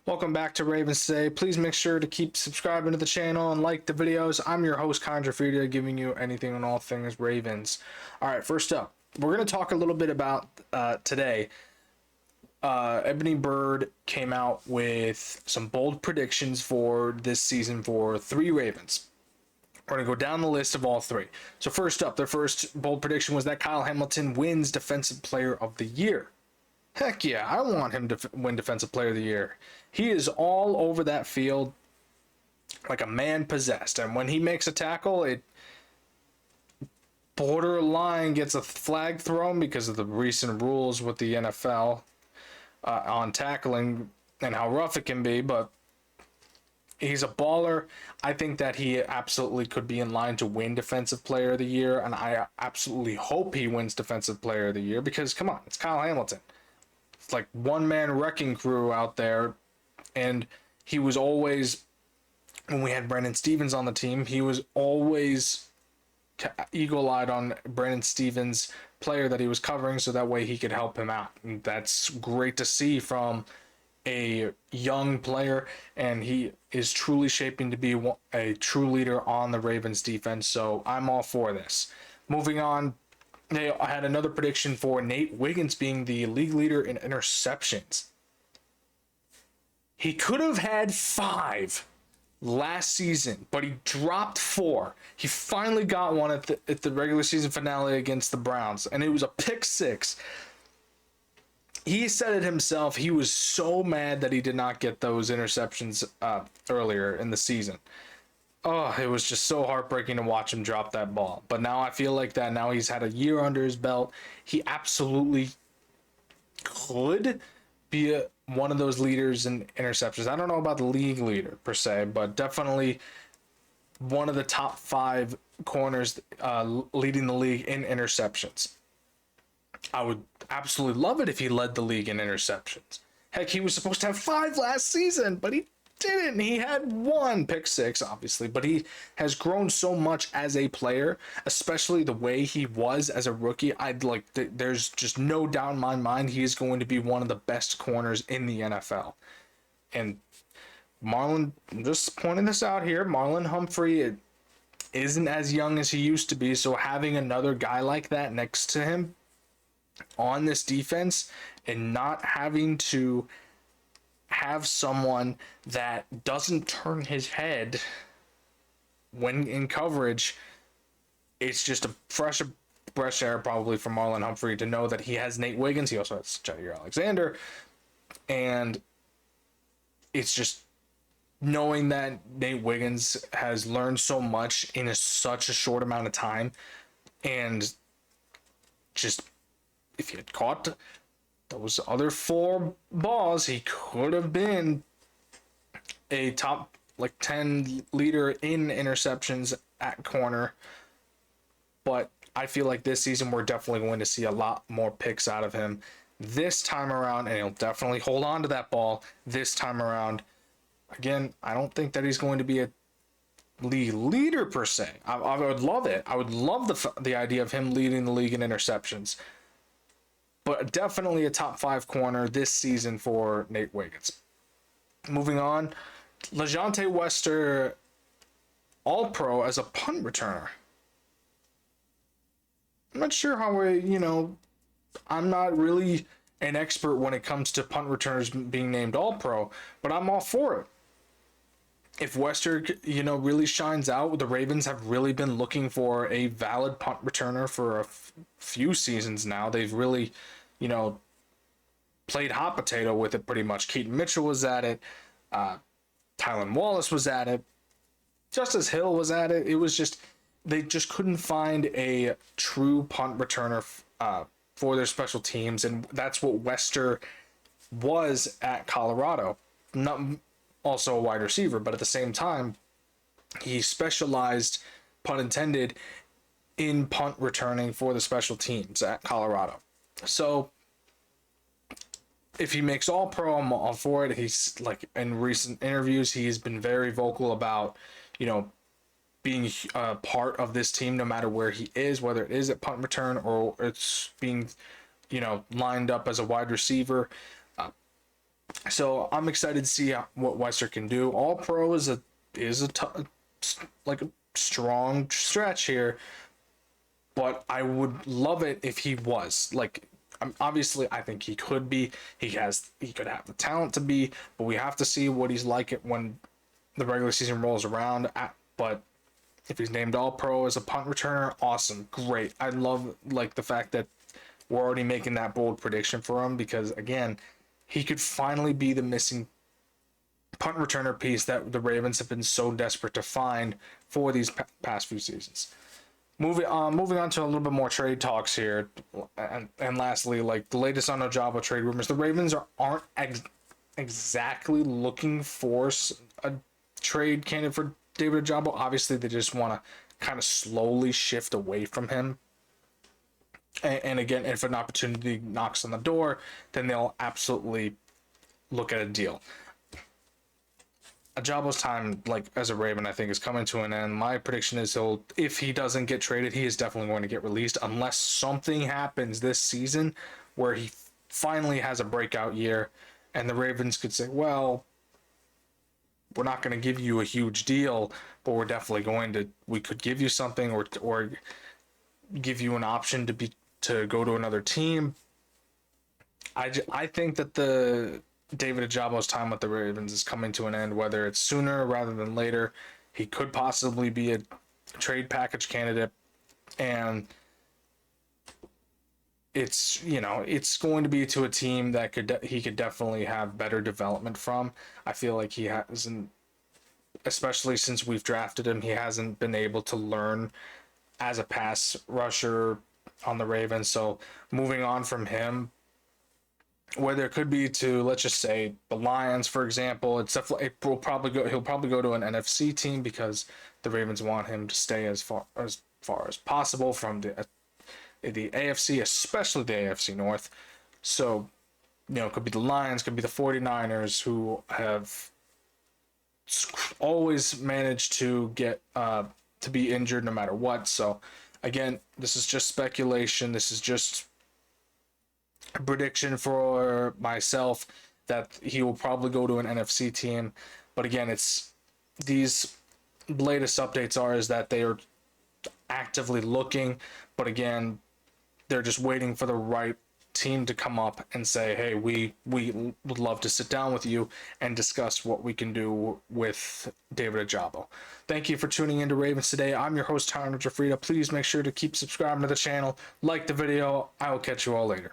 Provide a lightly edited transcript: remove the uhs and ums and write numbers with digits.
Welcome back to Ravens Today. Please make sure to keep subscribing to the channel and like the videos. I'm your host, Connor Gioffreda, giving you anything and all things Ravens. All right, first up, we're going to talk a little bit about today. Ebony Bird came out with some bold predictions for this season for three Ravens. We're going to go down the list of all three. So first up, their first bold prediction was that Kyle Hamilton wins Defensive Player of the Year. Heck yeah, I want him to win Defensive Player of the Year. He is all over that field like a man possessed. And when he makes a tackle, it borderline gets a flag thrown because of the recent rules with the NFL on tackling and how rough it can be. But he's a baller. I think that he absolutely could be in line to win Defensive Player of the Year. And I absolutely hope he wins Defensive Player of the Year because, come on, it's Kyle Hamilton. Like one-man wrecking crew out there, and he was always, when we had Brandon Stevens on the team, he was always eagle-eyed on Brandon Stevens' player that he was covering, so that way he could help him out. And that's great to see from a young player, and he is truly shaping to be a true leader on the Ravens defense, so I'm all for this. Moving on, I had another prediction for Nate Wiggins being the league leader in interceptions. He could have had 5 last season, but he dropped 4. He finally got one at the regular season finale against the Browns, and it was a pick 6. He said it himself. He was so mad that he did not get those interceptions earlier in the season. Oh, it was just so heartbreaking to watch him drop that ball. But now I feel like that now he's had a year under his belt. He absolutely could be one of those leaders in interceptions. I don't know about the league leader per se, but definitely one of the top 5 corners leading the league in interceptions. I would absolutely love it if he led the league in interceptions. Heck, he was supposed to have 5 last season, but he didn't. He had 1 pick 6, obviously, but he has grown so much as a player, especially the way he was as a rookie. There's just no doubt in my mind he is going to be one of the best corners in the NFL. And Marlon, I'm just pointing this out here, Marlon Humphrey isn't as young as he used to be, so having another guy like that next to him on this defense and not having to have someone that doesn't turn his head when in coverage, it's just a fresh air probably for Marlon Humphrey to know that he has Nate Wiggins. He also has Jair Alexander, and it's just knowing that Nate Wiggins has learned so much in such a short amount of time, and just if he had caught those other 4 balls, he could have been a top 10 leader in interceptions at corner. But I feel like this season we're definitely going to see a lot more picks out of him this time around, and he'll definitely hold on to that ball this time around. Again, I don't think that he's going to be a league leader per se. I would love it. I would love the idea of him leading the league in interceptions. But definitely a top 5 corner this season for Nate Wiggins. Moving on, LeJohntay Wester, All-Pro as a punt returner. I'm not sure how I'm not really an expert when it comes to punt returners being named All-Pro, but I'm all for it. If Wester, really shines out, the Ravens have really been looking for a valid punt returner for a few seasons now. They've really played hot potato with it pretty much. Keaton Mitchell was at it. Tylan Wallace was at it. Justice Hill was at it. It was just, they just couldn't find a true punt returner for their special teams, and that's what Wester was at Colorado. Not also a wide receiver, but at the same time, he specialized, pun intended, in punt returning for the special teams at Colorado. So if he makes All-Pro, I'm all for it. He's in recent interviews, he's been very vocal about, being a part of this team no matter where he is, whether it is at punt return or it's being, lined up as a wide receiver. So I'm excited to see what Weiser can do. All pro like a strong stretch here, but I would love it if he was like. Obviously, I think he could be. He could have the talent to be, but we have to see what he's like it when the regular season rolls around. But if he's named All Pro as a punt returner, awesome, great. I love like the fact that we're already making that bold prediction for him because again, he could finally be the missing punt returner piece that the Ravens have been so desperate to find for these past few seasons. Moving on to a little bit more trade talks here, and lastly, like the latest on Ojabo trade rumors, the Ravens aren't exactly looking for a trade candidate for David Ojabo. Obviously, they just want to kind of slowly shift away from him. And again, if an opportunity knocks on the door, then they'll absolutely look at a deal. Ajabo's time, like as a Raven, I think is coming to an end. My prediction is if he doesn't get traded, he is definitely going to get released unless something happens this season where he finally has a breakout year, and the Ravens could say, "Well, we're not going to give you a huge deal, but we're definitely going to. We could give you something, or give you an option to go to another team." I think that the David Ajabo's time with the Ravens is coming to an end, whether it's sooner rather than later. He could possibly be a trade package candidate, and it's going to be to a team that he could definitely have better development from. I feel like he hasn't, especially since we've drafted him, he hasn't been able to learn as a pass rusher on the Ravens. So moving on from him, whether it could be to, let's just say, the Lions, for example, he'll probably go to an NFC team because the Ravens want him to stay as far as possible from the AFC, especially the AFC North. So, it could be the Lions, could be the 49ers, who have always managed to get to be injured no matter what. So again, this is just speculation. This is just a prediction for myself that he will probably go to an NFC team. But again, it's these latest updates is that they are actively looking, but again, they're just waiting for the right team to come up and say, "Hey, we would love to sit down with you and discuss what we can do with David Ojabo." Thank you for tuning into Ravens Today. I'm your host, Connor Gioffreda. Please make sure to keep subscribing to the channel, like the video. I will catch you all later.